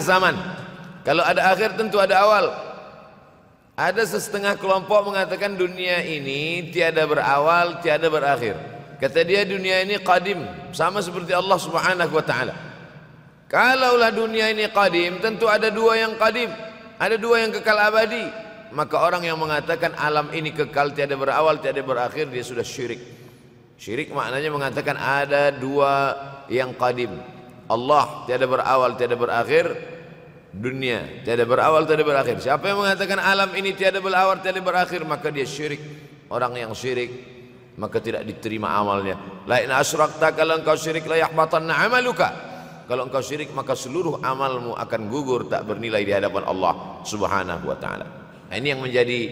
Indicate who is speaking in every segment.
Speaker 1: zaman. Kalau ada akhir tentu ada awal. Ada setengah kelompok mengatakan dunia ini tiada berawal, tiada berakhir. Kata dia dunia ini qadim, sama seperti Allah Subhanahu wa taala. Kalaulah dunia ini qadim, tentu ada dua yang qadim, ada dua yang kekal abadi. Maka orang yang mengatakan alam ini kekal, tiada berawal, tiada berakhir, dia sudah syirik. Syirik maknanya mengatakan ada dua yang qadim. Allah tiada berawal, tiada berakhir, dunia tiada berawal, tiada berakhir. Siapa yang mengatakan alam ini tiada berawal, tiada berakhir, maka dia syirik. Orang yang syirik maka tidak diterima amalnya. La in asyrakta, kalau engkau syirik la yahbatanna amaluka. Kalau engkau syirik maka seluruh amalmu akan gugur, tak bernilai di hadapan Allah Subhanahu wa taala. Nah, ini yang menjadi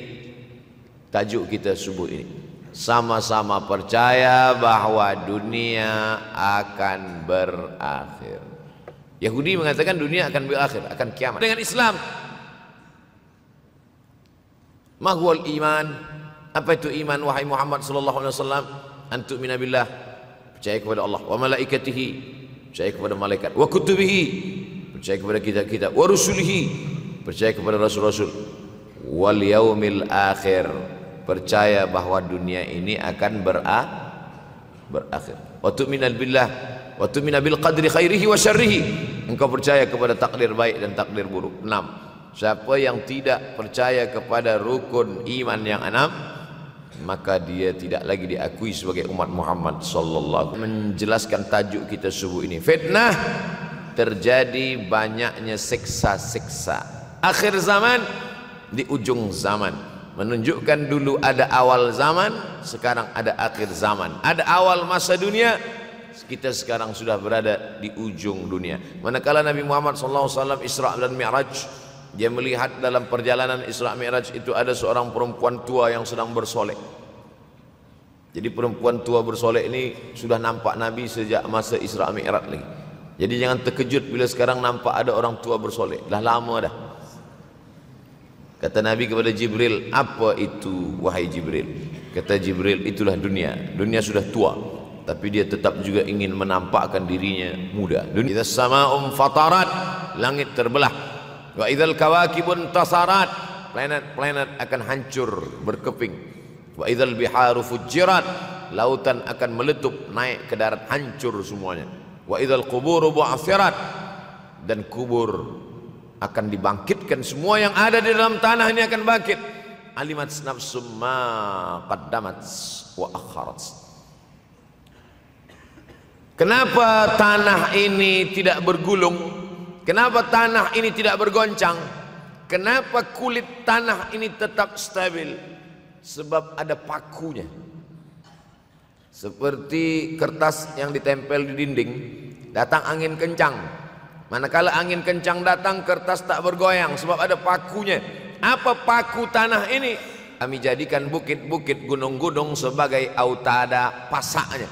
Speaker 1: tajuk kita subuh ini. Sama-sama percaya bahwa dunia akan berakhir. Yahudi mengatakan dunia akan berakhir, akan kiamat. Dengan Islam, ma huwal iman? Apa itu iman wahai Muhammad sallallahu alaihi wasallam? Antu'mina billah, percaya kepada Allah, wa malaikatihi, percaya kepada malaikat, wa kutubihi, percaya kepada kitab-kitab, wa rusulihi, percaya kepada rasul-rasul, wal yaumil akhir, percaya bahwa dunia ini akan berakhir. Wa tu'mina billah wa tu'mina bil qadri khairihi wa syarrihi, engkau percaya kepada takdir baik dan takdir buruk. 6. Siapa yang tidak percaya kepada rukun iman yang 6, maka dia tidak lagi diakui sebagai umat Muhammad sallallahu alaihi wasallam. Menjelaskan tajuk kita subuh ini, fitnah, terjadi banyaknya siksa-siksa akhir zaman, di ujung zaman, menunjukkan dulu ada awal zaman, sekarang ada akhir zaman. Ada awal masa dunia, kita sekarang sudah berada di ujung dunia. Manakala Nabi Muhammad SAW Isra dan Mi'raj, dia melihat dalam perjalanan Isra Mi'raj itu ada seorang perempuan tua yang sedang bersolek. Jadi perempuan tua bersolek ini sudah nampak Nabi sejak masa Isra Mi'raj lagi. Jadi jangan terkejut bila sekarang nampak ada orang tua bersolek. Dah lama dah. Kata Nabi kepada Jibril, apa itu wahai Jibril? Kata Jibril, itulah dunia. Dunia sudah tua, tapi dia tetap juga ingin menampakkan dirinya muda. Idza sama'um fatarat, langit terbelah. Wa idzal kawakibun tasarat, planet-planet akan hancur berkeping. Wa idzal biharu fujirat, lautan akan meletup naik ke darat, hancur semuanya. Wa idzal quburu bu'athirat, dan kubur akan dibangkitkan, semua yang ada di dalam tanah ini akan bangkit. Alimat nafsum ma qaddamat wa akharat. Kenapa tanah ini tidak bergulung? Kenapa tanah ini tidak bergoncang? Kenapa kulit tanah ini tetap stabil? Sebab ada pakunya. Seperti kertas yang ditempel di dinding, datang angin kencang, manakala angin kencang datang, kertas tak bergoyang sebab ada pakunya. Apa paku tanah ini? Kami jadikan bukit-bukit, gunung-gunung sebagai autada, pasaknya.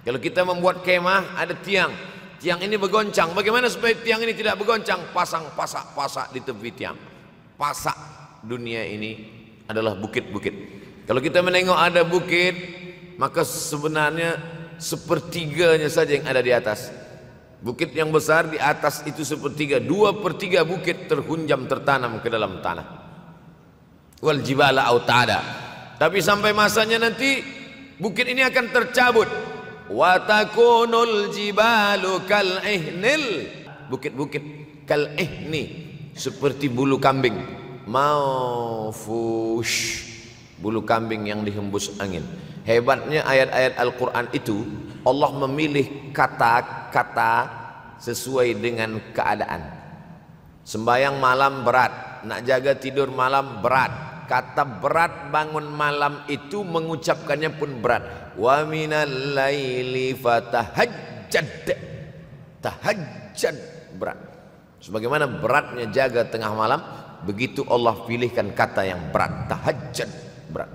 Speaker 1: Kalau kita membuat kemah, ada tiang. Tiang ini bergoncang. Bagaimana supaya tiang ini tidak bergoncang? Pasang pasak-pasak di tepi tiang. Pasak dunia ini adalah bukit-bukit. Kalau kita menengok ada bukit, maka sebenarnya sepertiganya saja yang ada di atas. Bukit yang besar di atas itu sepertiga, 2/3 bukit terhunjam, tertanam ke dalam tanah. Wal jibala autada. Tapi sampai masanya nanti bukit ini akan tercabut. Wa takunul jibalu kal ihnil, bukit-bukit kal ihni, seperti bulu kambing. Maufush, bulu kambing yang dihembus angin. Hebatnya ayat-ayat Al-Quran itu, Allah memilih kata-kata sesuai dengan keadaan. Sembayang malam berat, nak jaga tidur malam berat. Kata berat bangun malam itu mengucapkannya pun berat. Wa minal laili fatahajjad, tahajjud berat. Sebagaimana beratnya jaga tengah malam, begitu Allah pilihkan kata yang berat, tahajjud berat.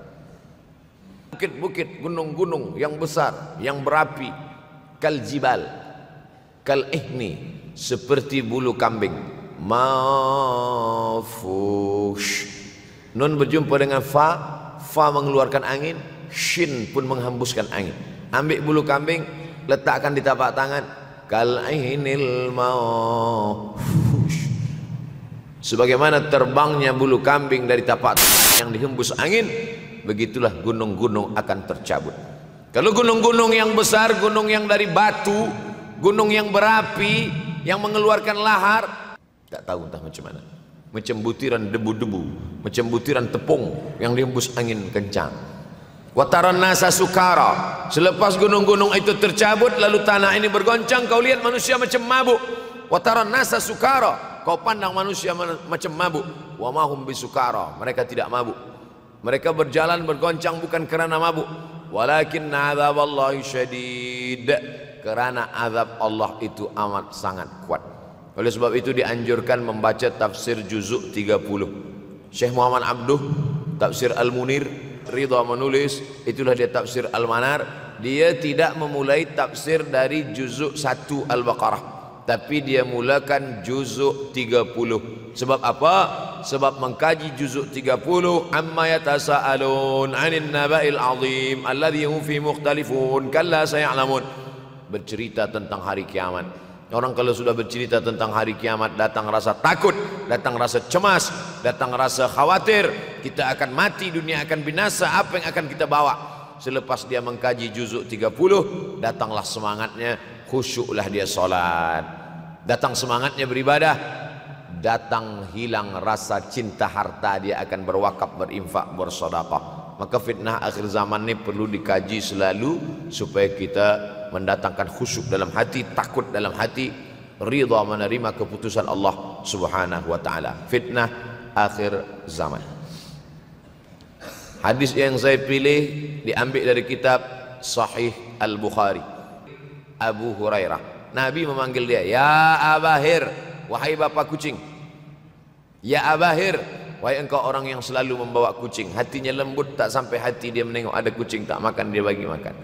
Speaker 1: Bukit-bukit, gunung-gunung yang besar, yang berapi, kal jibal, kal ihni, seperti bulu kambing. Mafush, nun berjumpa dengan fa, fa mengeluarkan angin, shin pun menghembuskan angin. Ambil bulu kambing, letakkan di tapak tangan, kal ihnil mafush, Sebagaimana terbangnya bulu kambing dari tapak yang dihembus angin, begitulah gunung-gunung akan tercabut. Kalau gunung-gunung yang besar, gunung yang dari batu, gunung yang berapi, yang mengeluarkan lahar, tak tahu entah macam mana, macam butiran debu-debu, macam butiran tepung yang dihembus angin kencang. Wataran nasa sukara, selepas gunung-gunung itu tercabut lalu tanah ini bergoncang, kau lihat manusia macam mabuk. Wataran nasa sukara, kau pandang manusia macam mabuk. Wa mahum bisukara, mereka tidak mabuk. Mereka berjalan bergoncang bukan kerana mabuk, walakin azaballahi syadid, kerana azab Allah itu amat sangat kuat. Oleh sebab itu dianjurkan membaca tafsir juzuk 30. Syekh Muhammad Abduh tafsir Al-Munir Ridha menulis, itulah dia tafsir Al-Manar. Dia tidak memulai tafsir dari juzuk 1 Al-Baqarah, tapi dia mulakan juzuk 30. Sebab apa? Sebab mengkaji juzuk 30, amma yatasaalun 'anil naba'il 'azim alladhi hum fi mukhtalifun kalla saya'lamun, bercerita tentang hari kiamat. Orang kalau sudah bercerita tentang hari kiamat, datang rasa takut, datang rasa cemas, datang rasa khawatir, kita akan mati, dunia akan binasa, apa yang akan kita bawa? Selepas dia mengkaji juzuk 30, datanglah semangatnya, khusyuklah dia solat, datang semangatnya beribadah, datang hilang rasa cinta harta, dia akan berwakaf, berinfak, bersedekah. Maka fitnah akhir zaman ini perlu dikaji selalu supaya kita mendatangkan khusyuk dalam hati, takut dalam hati, ridha menerima keputusan Allah Subhanahu wa taala. Fitnah akhir zaman. Hadis yang saya pilih diambil dari kitab Sahih Al-Bukhari. Abu Hurairah, Nabi memanggil dia, ya Abahir, wahai bapak kucing. Ya Abahir, wahai engkau orang yang selalu membawa kucing. Hatinya lembut, tak sampai hati dia menengok ada kucing tak makan, dia bagi makan.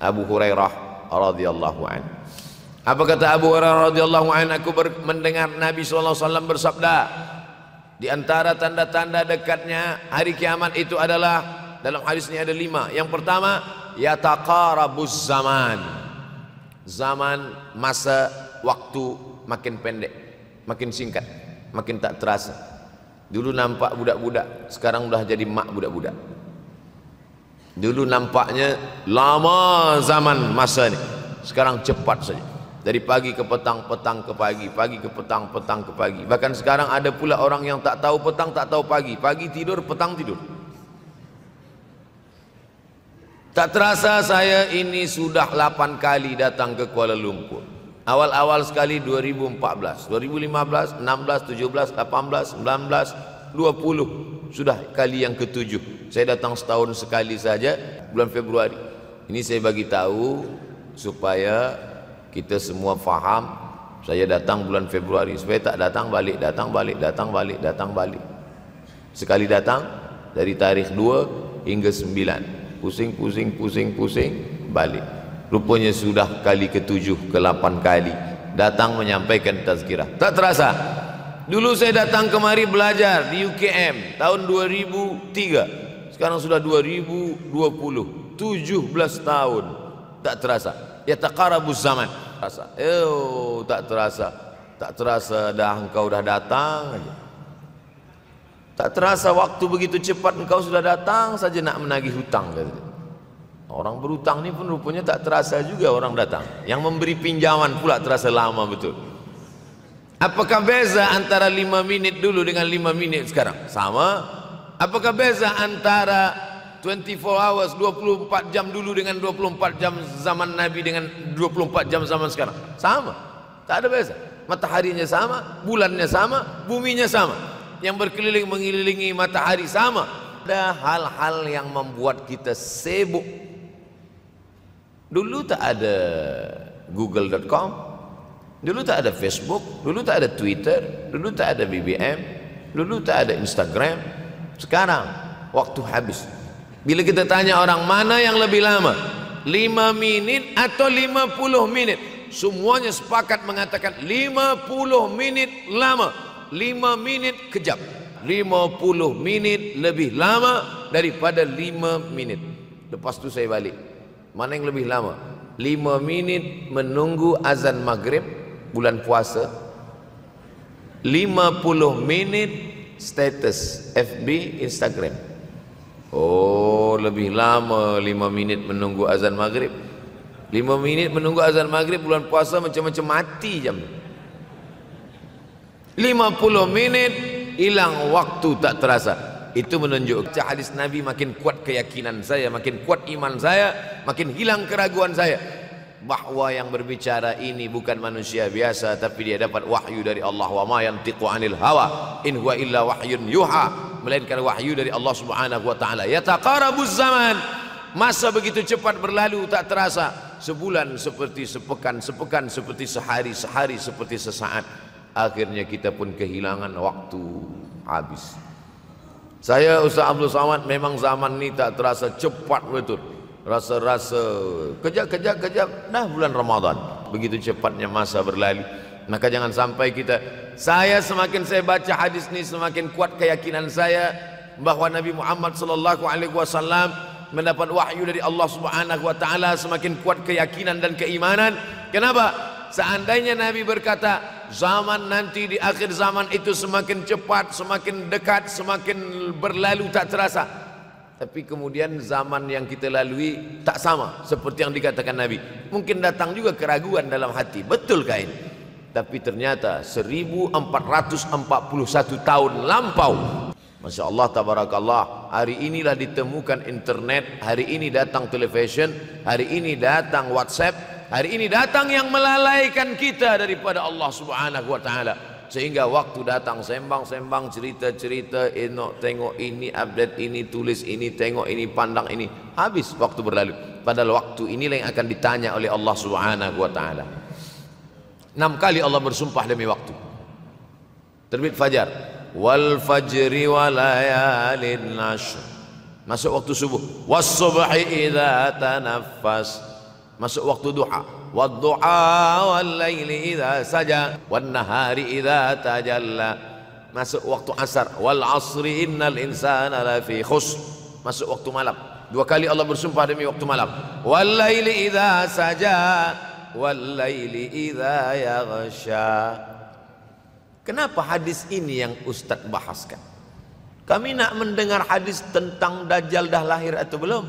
Speaker 1: Abu Hurairah radhiyallahu an. Apa kata Abu Hurairah radhiyallahu an? Aku mendengar Nabi sallallahu alaihi wasallam bersabda, di antara tanda-tanda dekatnya hari kiamat itu adalah, dalam hadis ini ada 5. Yang pertama, yataqarabuz zaman. Zaman, masa, waktu makin pendek, makin singkat, makin tak terasa. Dulu nampak budak-budak, sekarang udah jadi mak budak-budak. Dulu nampaknya lama zaman masa ni, sekarang cepat saja. Dari pagi ke petang, petang ke pagi, pagi ke petang, petang ke pagi. Bahkan sekarang ada pula orang yang tak tahu petang, tak tahu pagi. Pagi tidur, petang tidur. Tak terasa saya ini sudah 8 kali datang ke Kuala Lumpur. Awal-awal sekali 2014, 2015, 16, 17, 18, 19, 20. Sudah kali yang ke-7. Saya datang setahun sekali saja, bulan Februari. Ini saya bagi tahu supaya kita semua faham. Saya datang bulan Februari, supaya tak datang balik, datang balik, datang balik, datang balik. Sekali datang dari tarikh 2 hingga 9. Pusing, pusing, pusing, pusing, balik. Rupanya sudah kali ke-7, ke-8 kali datang menyampaikan tazkirah. Tak terasa. Dulu saya datang kemari belajar di UKM tahun 2003. Sekarang sudah 2020, 17 tahun. Tak terasa. Yataqarabuz zaman. Tak terasa. Tak terasa dah engkau dah datang aja. Tak terasa waktu begitu cepat, engkau sudah datang saja nak menagih hutang. Orang berhutang ni pun rupanya tak terasa juga orang datang. Yang memberi pinjaman pula terasa lama betul. Apakah beza antara 5 minit dulu dengan 5 minit sekarang? Sama. Apakah beza antara 24 hours, 24 jam dulu dengan 24 jam zaman Nabi dengan 24 jam zaman sekarang? Sama. Tak ada beza. Mataharinya sama, bulannya sama, buminya sama. Yang berkeliling mengelilingi matahari sama. Ada hal-hal yang membuat kita sibuk. Dulu tak ada google.com, dulu tak ada Facebook, dulu tak ada Twitter, dulu tak ada BBM, dulu tak ada Instagram. Sekarang waktu habis. Bila kita tanya orang mana yang lebih lama, 5 minit atau 50 minit, semuanya sepakat mengatakan 50 minit lama, 5 minit kejap. 50 minit lebih lama daripada 5 minit. Lepas tu saya balik, mana yang lebih lama? 5 minit menunggu azan maghrib bulan puasa, 50 menit status FB, Instagram. Oh, lebih lama 5 menit menunggu azan maghrib. 5 menit menunggu azan maghrib bulan puasa macam-macam mati jam. 50 menit hilang waktu tak terasa. Itu menunjukkan hadis Nabi, makin kuat keyakinan saya, makin kuat iman saya, makin hilang keraguan saya bahwa yang berbicara ini bukan manusia biasa, tapi dia dapat wahyu dari Allah. Wa ma yantiqu anil hawa in huwa illa wahyun yuha, melainkan wahyu dari Allah Subhanahu wa taala. Yataqarabuz zaman, masa begitu cepat berlalu tak terasa. Sebulan seperti sepekan, sepekan seperti sehari, sehari seperti sesaat. Akhirnya kita pun kehilangan waktu, habis. Saya Ustaz Abdul Somad, memang zaman ini tak terasa, cepat betul. Rasa-rasa kejap, dah bulan Ramadan. Begitu cepatnya masa berlalu. Maka jangan sampai saya semakin saya baca hadis ini, semakin kuat keyakinan saya bahwa Nabi Muhammad sallallahu alaihi wasallam mendapat wahyu dari Allah Subhanahu wa taala, semakin kuat keyakinan dan keimanan. Kenapa? Seandainya Nabi berkata zaman nanti di akhir zaman itu semakin cepat, semakin dekat, semakin berlalu tak terasa, tapi kemudian zaman yang kita lalui tak sama seperti yang dikatakan Nabi. Mungkin datang juga keraguan dalam hati, betulkah ini? Tapi ternyata 1441 tahun lampau. Masya Allah, tabarakallah. Hari inilah ditemukan internet, hari ini datang television, hari ini datang WhatsApp, hari ini datang yang melalaikan kita daripada Allah Subhanahu wa taala. Sehingga waktu datang sembang-sembang, cerita-cerita, tengok ini, update ini, tulis ini, tengok ini, pandang ini, habis waktu berlalu. Padahal waktu inilah yang akan ditanya oleh Allah Subhanahu wa taala. 6 kali Allah bersumpah demi waktu. Terbit fajar, wal fajri wa layalin ashr, masuk waktu subuh. Was subhi idza tanaffas, masuk waktu duha. Wadduha wal laili idza saja, wan nahari idza tajalla, masuk waktu asar. Wal asri innal insana lafi khusr, masuk waktu malam. 2 kali Allah bersumpah demi waktu malam. Wal laili idza saja, wal laili idza yaghsha. Kenapa hadis ini yang Ustaz bahaskan? Kami nak mendengar hadis tentang Dajjal dah lahir atau belum?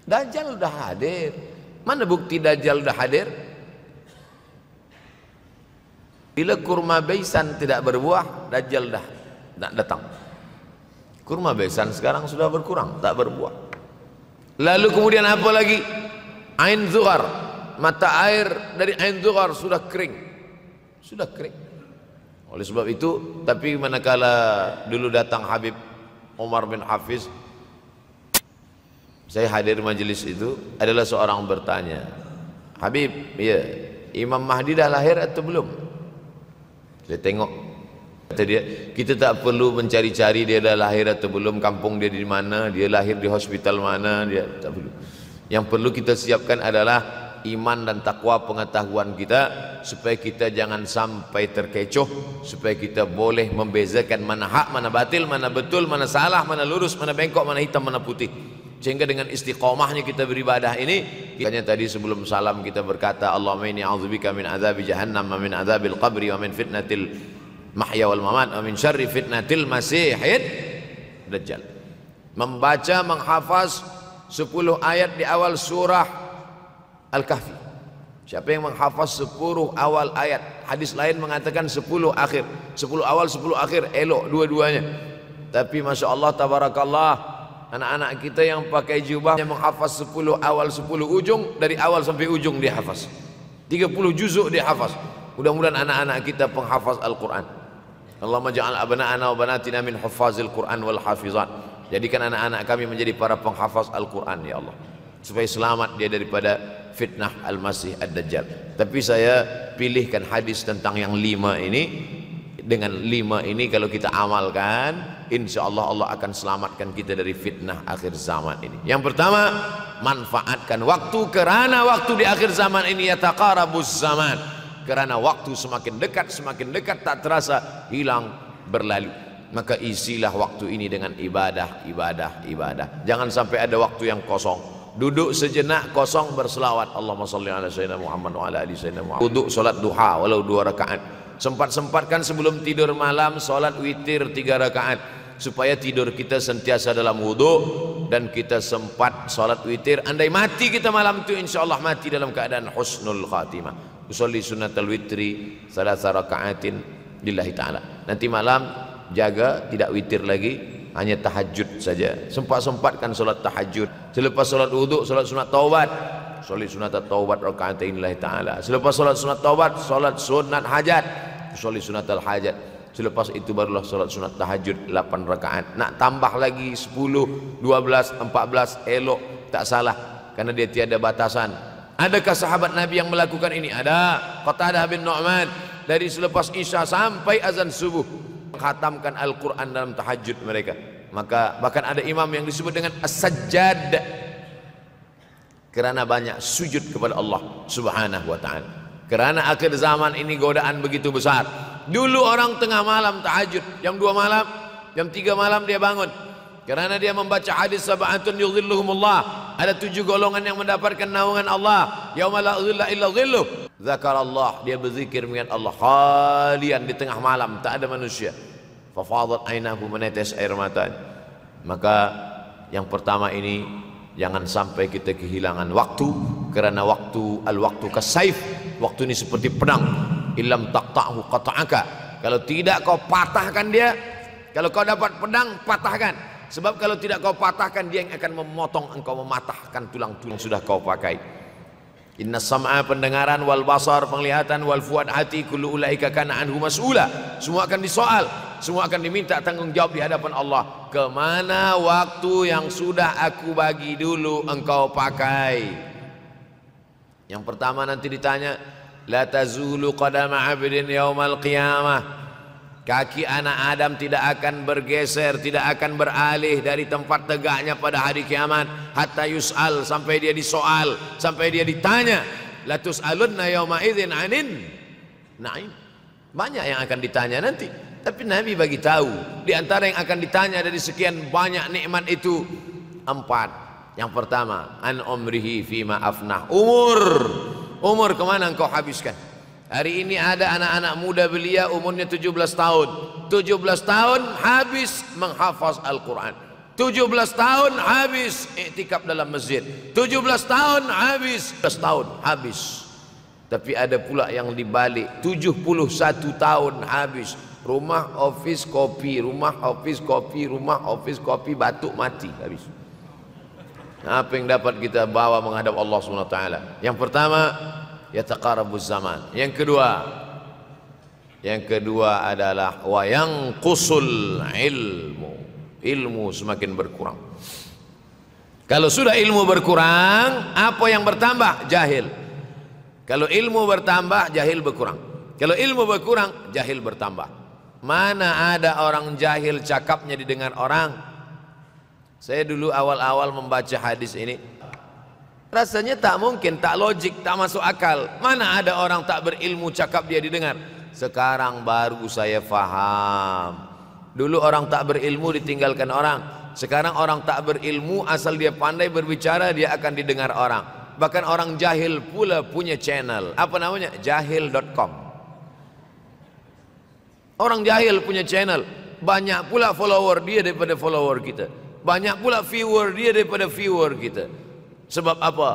Speaker 1: Dajjal dah hadir. Mana bukti Dajjal dah hadir? Bila kurma baisan tidak berbuah, Dajjal dah nak datang. Kurma baisan sekarang sudah berkurang, tak berbuah. Lalu kemudian apa lagi? Ain Zughar, mata air dari Ain Zughar sudah kering. Sudah kering. Oleh sebab itu, tapi manakala dulu datang Habib Umar bin Hafiz, saya hadir majelis itu, adalah seorang bertanya, Habib, ya, Imam Mahdi dah lahir atau belum? Saya tengok, kata dia, kita tak perlu mencari-cari dia dah lahir atau belum, kampung dia di mana, dia lahir di hospital mana, dia tak perlu. Yang perlu kita siapkan adalah iman dan takwa, pengetahuan kita, supaya kita jangan sampai terkecoh, supaya kita boleh membezakan mana hak, mana batil, mana betul, mana salah, mana lurus, mana bengkok, mana hitam, mana putih. Sehingga dengan istiqomahnya kita beribadah ini, makanya tadi sebelum salam kita berkata, Allahumma inni a'udzubika min azabi jahannam wa min azabil qabri wa min fitnatil mahya wal mamat wa min syarri fitnatil masihid dajjal. Membaca, menghafaz 10 ayat di awal surah Al-Kahfi. Siapa yang menghafaz 10 awal ayat, hadis lain mengatakan 10 akhir, 10 awal 10 akhir, elok dua-duanya. Tapi Masya Allah, tabarakallah, anak-anak kita yang pakai jubah yang menghafaz 10 awal 10 ujung, dari awal sampai ujung dia hafaz, 30 juzuk dia hafaz. Mudah-mudahan anak-anak kita penghafaz Al-Quran. Allahumma ja'al abna'ana wa banatina min huffazil Quran wal hafizat. Jadikan anak-anak kami menjadi para penghafaz Al-Quran ya Allah, supaya selamat dia daripada fitnah Al-Masih Ad-Dajjal. Tapi saya pilihkan hadis tentang yang 5 ini. Dengan 5 ini kalau kita amalkan, insya Allah Allah akan selamatkan kita dari fitnah akhir zaman ini. Yang pertama, manfaatkan waktu, kerana waktu di akhir zaman ini yataqarabuz zaman, kerana waktu semakin dekat tak terasa, hilang, berlalu. Maka isilah waktu ini dengan ibadah. Jangan sampai ada waktu yang kosong. Duduk sejenak kosong berselawat, Allahumma salli ala sayyidina Muhammad wa ala ali sayyidina Muhammad. Duduk salat duha walau 2 rakaat. Sempat-sempatkan sebelum tidur malam solat witir 3 rakaat supaya tidur kita sentiasa dalam wudu dan kita sempat solat witir. Andai mati kita malam itu, insyaallah mati dalam keadaan husnul khatimah. Usolli sunnatal witri 3 rakaatin lillahi ta'ala. Nanti malam jaga tidak witir lagi, hanya tahajud saja. Sempat-sempatkan solat tahajud. Selepas solat wudu, solat sunat taubat. Solat sunat taubat rakaatain lillahi ta'ala. Selepas solat sunat taubat, solat sunat hajat. Solat sunat al-hajat. Selepas itu barulah solat sunat tahajud 8 rakaat. Nak tambah lagi 10, 12, 14 elok, tak salah, karena dia tiada batasan. Adakah sahabat Nabi yang melakukan ini? Ada. Qatadah bin Nu'man dari selepas Isya sampai azan subuh menghatamkan Al-Quran dalam tahajud mereka. Maka bahkan ada imam yang disebut dengan as-sajjad kerana banyak sujud kepada Allah Subhanahu wa ta'ala. Kerana akhir zaman ini godaan begitu besar. Dulu orang tengah malam tahajud, jam 2 malam, jam 3 malam dia bangun. Kerana dia membaca hadis sab'atun yudhilluhumullah. Ada 7 golongan yang mendapatkan naungan Allah. Yauma la dhilla illa dhilluh. Zakarallah, dia berzikir mengingat Allah khalian di tengah malam, tak ada manusia. Fafadat ainahu, menetes air mata. Maka yang pertama ini, jangan sampai kita kehilangan waktu, kerana waktu kasaif. Waktu ini seperti pedang. Illam taqta'hu qata'aka. Kalau tidak kau patahkan dia, kalau kau dapat pedang, patahkan. Sebab kalau tidak kau patahkan, dia yang akan memotong engkau, mematahkan tulang-tulang sudah kau pakai. Inna sam'a, pendengaran, wal basar, penglihatan, wal fuad, hati, kullu ulaika kana anhu mas'ula. Semua akan disoal, semua akan diminta tanggung jawab di hadapan Allah. Kemana waktu yang sudah aku bagi dulu engkau pakai? Yang pertama nanti ditanya, la tazulu qadama 'abdin yaumal qiyamah. Kaki anak Adam tidak akan bergeser, tidak akan beralih dari tempat tegaknya pada hari kiamat hatta yus'al, sampai dia disoal, sampai dia ditanya. La tus'alunna yauma idzin 'anin na'im. Banyak yang akan ditanya nanti, tapi Nabi bagi tahu di antara yang akan ditanya dari sekian banyak nikmat itu 4. Yang pertama, an umrihi fima afnah. Umur kemana engkau habiskan? Hari ini ada anak-anak muda belia umurnya 17 tahun. 17 tahun habis menghafaz Al-Quran. 17 tahun habis iktikaf dalam masjid. 17 tahun habis. 17 tahun habis. Tapi ada pula yang dibalik, 71 tahun habis. Rumah, office, kopi. Rumah, office, kopi. Rumah, office, kopi. Batuk, mati, habis. Apa yang dapat kita bawa menghadap Allah SWT? Yang pertama, yataqarabuz zaman. Yang kedua adalah wa yanqusul ilmu. Ilmu semakin berkurang. Kalau sudah ilmu berkurang, apa yang bertambah? Jahil. Kalau ilmu bertambah, jahil berkurang. Kalau ilmu berkurang, jahil bertambah. Mana ada orang jahil cakapnya didengar orang? Saya dulu awal-awal membaca hadis ini, rasanya tak mungkin, tak logik, tak masuk akal. Mana ada orang tak berilmu cakap dia didengar? Sekarang baru saya faham. Dulu orang tak berilmu ditinggalkan orang. Sekarang orang tak berilmu, asal dia pandai berbicara, dia akan didengar orang. Bahkan orang jahil pula punya channel. Apa namanya? Jahil.com. Orang jahil punya channel. Banyak pula follower dia daripada follower kita. Banyak pula viewer dia daripada viewer kita. Sebab apa?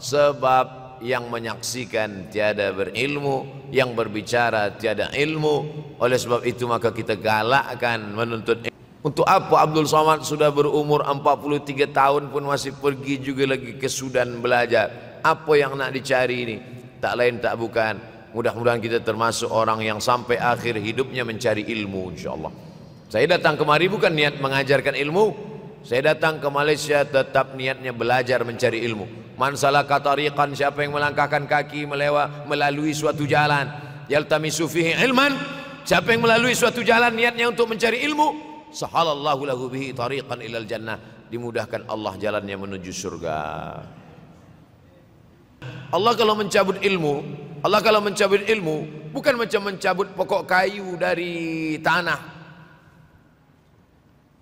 Speaker 1: Sebab yang menyaksikan tiada berilmu, yang berbicara tiada ilmu. Oleh sebab itu maka kita galakkan menuntut ilmu. Untuk apa Abdul Somad sudah berumur 43 tahun pun masih pergi juga lagi ke Sudan belajar? Apa yang nak dicari ini? Tak lain tak bukan, mudah-mudahan kita termasuk orang yang sampai akhir hidupnya mencari ilmu, insyaAllah. Saya datang kemari bukan niat mengajarkan ilmu. Saya datang ke Malaysia tetap niatnya belajar mencari ilmu. Man salaka tariqan, siapa yang melangkahkan kaki melalui suatu jalan, yaltamisu fihi ilman, siapa yang melalui suatu jalan niatnya untuk mencari ilmu, sahalallahu lahu bihi tariqan ilal jannah, dimudahkan Allah jalannya menuju surga. Allah kalau mencabut ilmu bukan macam mencabut pokok kayu dari tanah.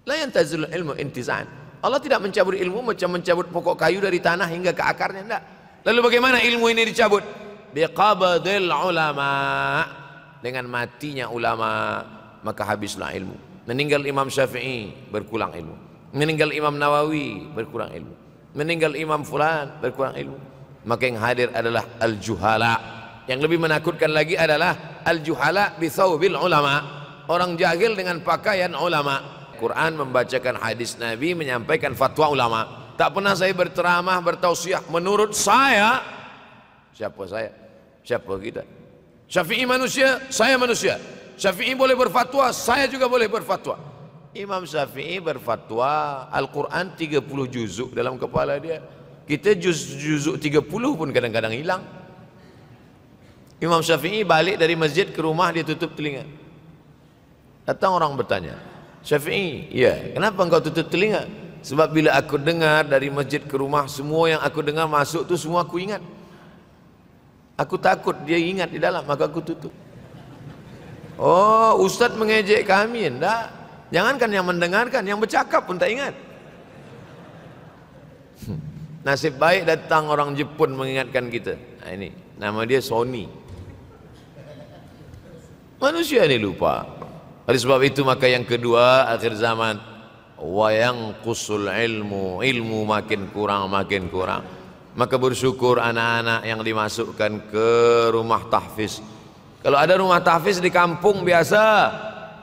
Speaker 1: La yantazul ilmu intizan. Allah tidak mencabut ilmu macam mencabut pokok kayu dari tanah hingga ke akarnya, tidak. Lalu bagaimana ilmu ini dicabut? Biqabdil ulama, dengan matinya ulama maka habislah ilmu. Meninggal Imam Syafi'i berkurang ilmu, meninggal Imam Nawawi berkurang ilmu, meninggal Imam Fulan berkurang ilmu. Maka yang hadir adalah al-juhala. Yang lebih menakutkan lagi adalah al-juhala bi thawbil ulama, orang jahil dengan pakaian ulama. Quran membacakan hadis Nabi, menyampaikan fatwa ulama. Tak pernah saya berceramah, bertausiah menurut saya. Siapa saya? Siapa kita? Syafi'i manusia, saya manusia. Syafi'i boleh berfatwa, saya juga boleh berfatwa. Imam Syafi'i berfatwa, Al-Quran 30 juzuk dalam kepala dia. Kita juzuk 30 pun kadang-kadang hilang. Imam Syafi'i balik dari masjid ke rumah, dia tutup telinga. Datang orang bertanya, Syafi'i, ya, kenapa engkau tutup telinga? Sebab bila aku dengar dari masjid ke rumah, semua yang aku dengar masuk tu semua aku ingat. Aku takut dia ingat di dalam, maka aku tutup. Oh, Ustaz mengejek kami, enggak. Jangankan yang mendengarkan, yang bercakap pun tak ingat. Nasib baik datang orang Jepun mengingatkan kita. Nah, ini nama dia Sony. Manusia ini lupa. Oleh sebab itu maka yang kedua akhir zaman, wa yanqusul ilmu, ilmu makin kurang makin kurang. Maka bersyukur anak-anak yang dimasukkan ke rumah tahfiz. Kalau ada rumah tahfiz di kampung biasa,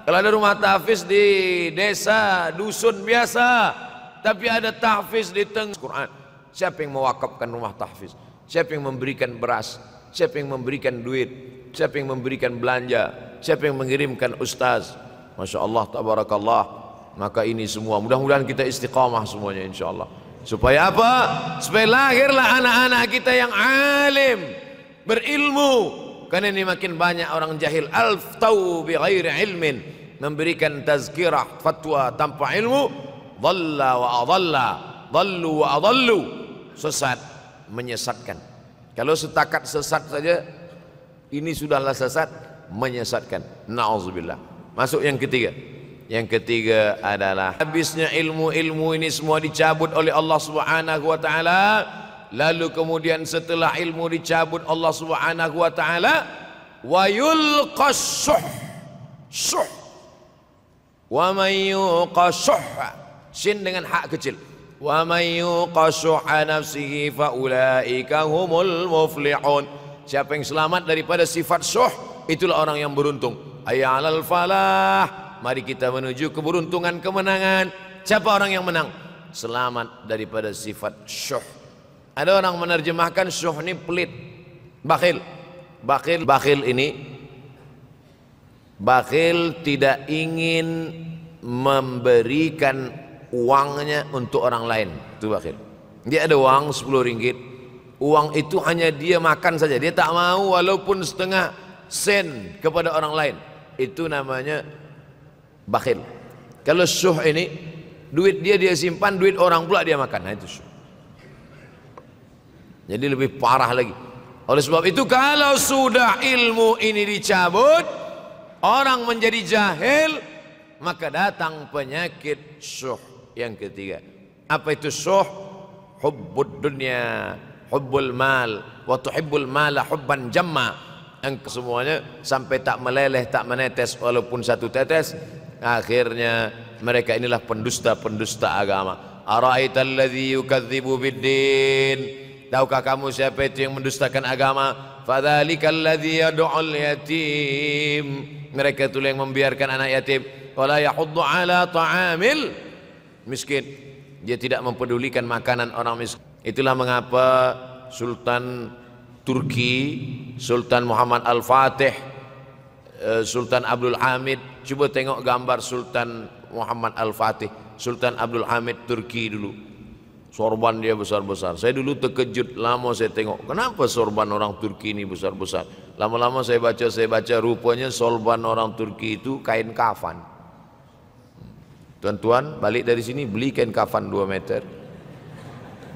Speaker 1: kalau ada rumah tahfiz di desa, dusun biasa, tapi ada tahfiz di tengah Quran. Siapa yang mewakafkan rumah tahfiz? Siapa yang memberikan beras? Siapa yang memberikan duit? Siapa yang memberikan belanja? Siapa yang mengirimkan ustaz? Masya Allah, tabarakallah. Maka ini semua mudah-mudahan kita istiqamah semuanya insyaallah. Supaya apa? Supaya lahirlah anak-anak kita yang alim, berilmu. Karena ini makin banyak orang jahil, alftau bi ghairi ilmin, memberikan tazkirah fatwa tanpa ilmu, dhalla wa adalla, dhallu wa adallu, sesat, menyesatkan. Kalau setakat sesat saja, ini sudahlah sesat, menyesatkan. Na'udzubillah. Masuk yang ketiga. Yang ketiga adalah habisnya ilmu-ilmu ini semua dicabut oleh Allah Subhanahu wa taala. Lalu kemudian setelah ilmu dicabut Allah Subhanahu wa taala, wa yulqas syuh. Wa may yuqas sin dengan hak kecil. Wa may yuqas nafsihi fa ulaika humul muflihun. Siapa yang selamat daripada sifat syuh, itulah orang yang beruntung. Hayya 'alal falah. Mari kita menuju keberuntungan, kemenangan. Siapa orang yang menang? Selamat daripada sifat syuh. Ada orang menerjemahkan syuh ini pelit, bakhil. Bakhil ini, bakhil tidak ingin memberikan uangnya untuk orang lain. Itu bakhil. Dia ada uang 10 ringgit. Uang itu hanya dia makan saja. Dia tak mau walaupun setengah sen kepada orang lain. Itu namanya bakhil. Kalau syuh ini, duit dia simpan, duit orang pula dia makan. Nah, itu syuh. Jadi lebih parah lagi. Oleh sebab itu kalau sudah ilmu ini dicabut, orang menjadi jahil, maka datang penyakit syuh yang ketiga. Apa itu syuh? Hubbud dunya, hubbul mal, wa tuhibbul mala hubban jamma. Engkau semuanya sampai tak meleleh, tak menetes walaupun satu tetes. Akhirnya mereka inilah pendusta-pendusta agama. Ara'aital ladzi yukadzibu biddin. Tahukah kamu siapa itu yang mendustakan agama? Fadzalikal ladzi yad'ul yatim. Mereka itu yang membiarkan anak yatim. Wala yahuddu ala ta'amil miskin. Dia tidak mempedulikan makanan orang miskin. Itulah mengapa Sultan Turki, Sultan Muhammad Al-Fatih, Sultan Abdul Hamid. Coba tengok gambar Sultan Muhammad Al-Fatih, Sultan Abdul Hamid Turki dulu. Sorban dia besar-besar. Saya dulu terkejut, lama saya tengok, kenapa sorban orang Turki ini besar-besar. Lama-lama saya baca, rupanya sorban orang Turki itu kain kafan. Tuan-tuan balik dari sini beli kain kafan 2 meter,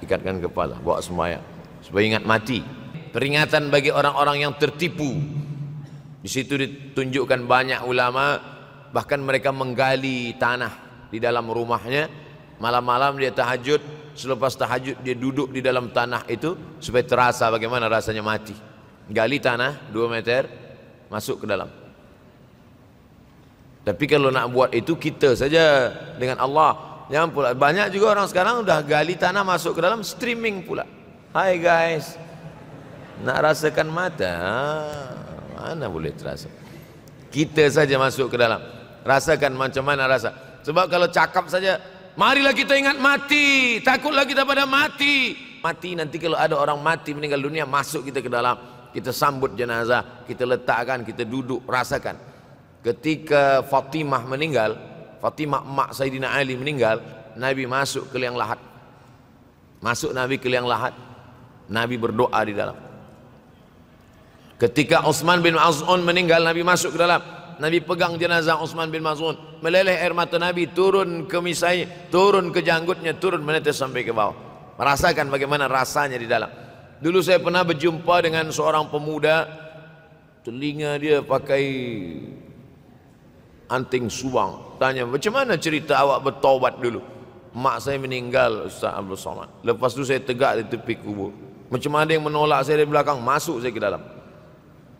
Speaker 1: ikatkan kepala, bawa sembahyang supaya ingat mati. Peringatan bagi orang-orang yang tertipu. Di situ ditunjukkan banyak ulama, bahkan mereka menggali tanah di dalam rumahnya. Malam-malam dia tahajud, selepas tahajud dia duduk di dalam tanah itu supaya terasa bagaimana rasanya mati. Gali tanah 2 meter, masuk ke dalam. Tapi kalau nak buat itu kita saja dengan Allah. Jangan pula banyak juga orang sekarang udah gali tanah masuk ke dalam streaming pula. Hai guys, nak rasakan mata, mana boleh terasa. Kita saja masuk ke dalam, rasakan macam mana rasa. Sebab kalau cakap saja, marilah kita ingat mati, takutlah kita pada mati. Mati nanti kalau ada orang mati meninggal dunia, masuk kita ke dalam, kita sambut jenazah, kita letakkan, kita duduk, rasakan. Ketika Fatimah meninggal, Fatimah emak Sayyidina Ali meninggal, Nabi masuk ke liang lahat. Masuk Nabi ke liang lahat, Nabi berdoa di dalam. Ketika Utsman bin Maz'un meninggal, Nabi masuk ke dalam, Nabi pegang jenazah Utsman bin Maz'un, meleleh air mata Nabi turun ke misai, turun ke janggutnya, turun menetes sampai ke bawah. Merasakan bagaimana rasanya di dalam. Dulu saya pernah berjumpa dengan seorang pemuda, telinga dia pakai anting subang. Tanya, macam mana cerita awak bertaubat dulu? Mak saya meninggal, Ustaz Abdul Somad. Lepas tu saya tegak di tepi kubur. Macam ada yang menolak saya dari belakang, masuk saya ke dalam.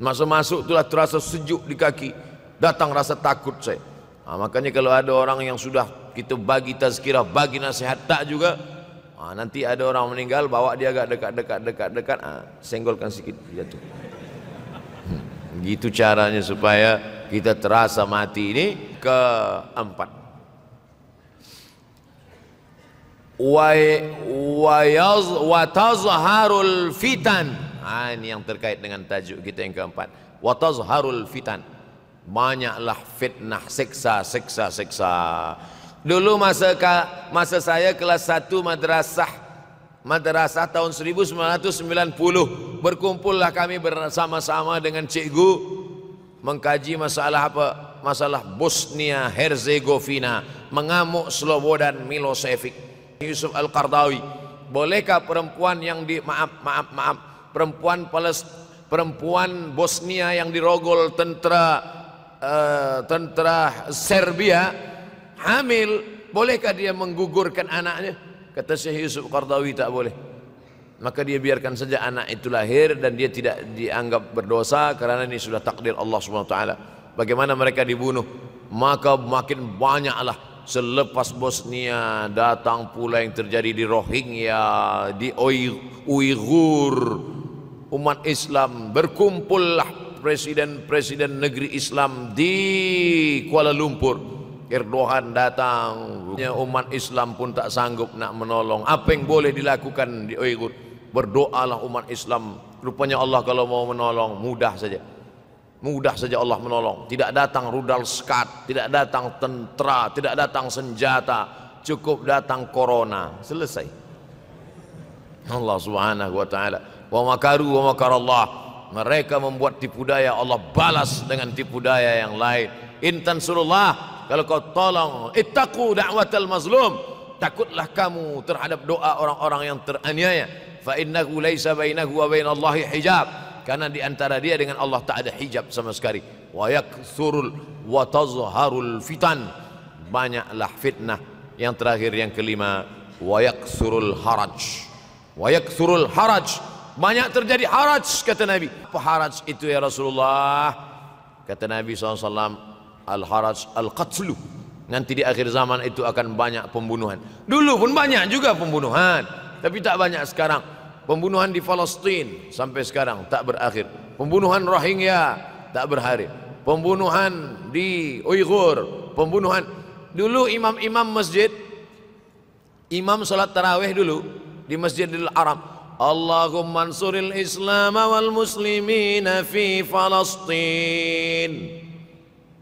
Speaker 1: Masa masuk itulah terasa sejuk di kaki, datang rasa takut saya. Makanya kalau ada orang yang sudah kita bagi tazkirah, bagi nasihat tak juga, nanti ada orang meninggal, bawa dia agak dekat, senggolkan sikit, jatuh. Gitu caranya supaya kita terasa mati. Ini keempat. Wa tazharul fitan. Ini yang terkait dengan tajuk kita yang keempat. Wa tazharul fitan. Banyaklah fitnah, seksa. Dulu masa saya kelas 1 madrasah tahun 1990, berkumpullah kami bersama-sama dengan cikgu mengkaji masalah apa? Masalah Bosnia Herzegovina, mengamuk Slobodan Milosevic. Yusuf Al-Qardawi, bolehkah perempuan yang perempuan Bosnia yang dirogol tentara Serbia hamil, bolehkah dia menggugurkan anaknya? Kata Syekh Yusuf Qardawi, tak boleh. Maka dia biarkan saja anak itu lahir dan dia tidak dianggap berdosa karena ini sudah takdir Allah Subhanahu wa taala. Bagaimana mereka dibunuh? Maka makin banyaklah selepas Bosnia datang pula yang terjadi di Rohingya, di Uighur. Umat Islam berkumpullah, presiden-presiden negeri Islam di Kuala Lumpur. Erdogan datang, umat Islam pun tak sanggup nak menolong. Apa yang boleh dilakukan di Uighur? Berdoalah umat Islam. Rupanya Allah kalau mau menolong mudah saja. Mudah saja Allah menolong. Tidak datang rudal skat, tidak datang tentera, tidak datang senjata, cukup datang corona, selesai. Allah Subhanahu wa taala, wa makaru wa makarallah. Mereka membuat tipu daya, Allah balas dengan tipu daya yang lain. In tansurullah, kalau kau tolong, ittaqu da'watal mazlum, takutlah kamu terhadap doa orang-orang yang teraniaya. Fa innahu laisa bainahu wa bainallahi hijab, karena di antara dia dengan Allah tak ada hijab sama sekali. Wa yakthurul wa tazharul fitan, banyaklah fitnah. Yang terakhir yang kelima, wa yakthurul haraj. Wa yakthurul haraj, banyak terjadi haraj, kata Nabi. Apa haraj itu ya Rasulullah? Kata Nabi SAW, al-haraj al-qatlu. Nanti di akhir zaman itu akan banyak pembunuhan. Dulu pun banyak juga pembunuhan, tapi tak banyak sekarang. Pembunuhan di Palestin sampai sekarang tak berakhir. Pembunuhan Rohingya tak berakhir. Pembunuhan di Uighur, pembunuhan. Dulu imam-imam masjid, imam salat tarawih dulu di Masjidil Haram, Allahumma ansuril Islam wal muslimina fi Palestin.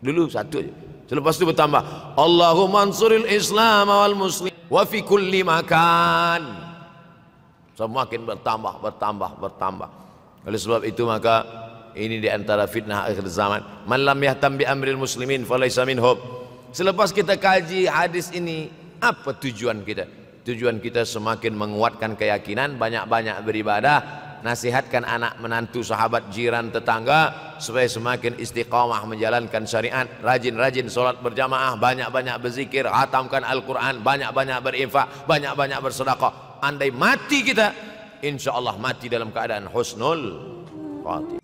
Speaker 1: Dulu satu aja. Selepas itu bertambah, Allahumma ansuril Islam wal muslim wa fi kulli makan. Semakin bertambah. Oleh sebab itu maka ini di antara fitnah akhir zaman. Man lam yahtam bi amril muslimin falaysa minhum. Selepas kita kaji hadis ini, apa tujuan kita? Tujuan kita semakin menguatkan keyakinan, banyak-banyak beribadah, nasihatkan anak menantu, sahabat, jiran, tetangga supaya semakin istiqamah menjalankan syariat, rajin-rajin solat berjamaah, banyak-banyak berzikir, hatamkan Al-Quran, banyak-banyak berinfak, banyak-banyak bersedekah. Andai mati kita, insya Allah mati dalam keadaan husnul khatimah.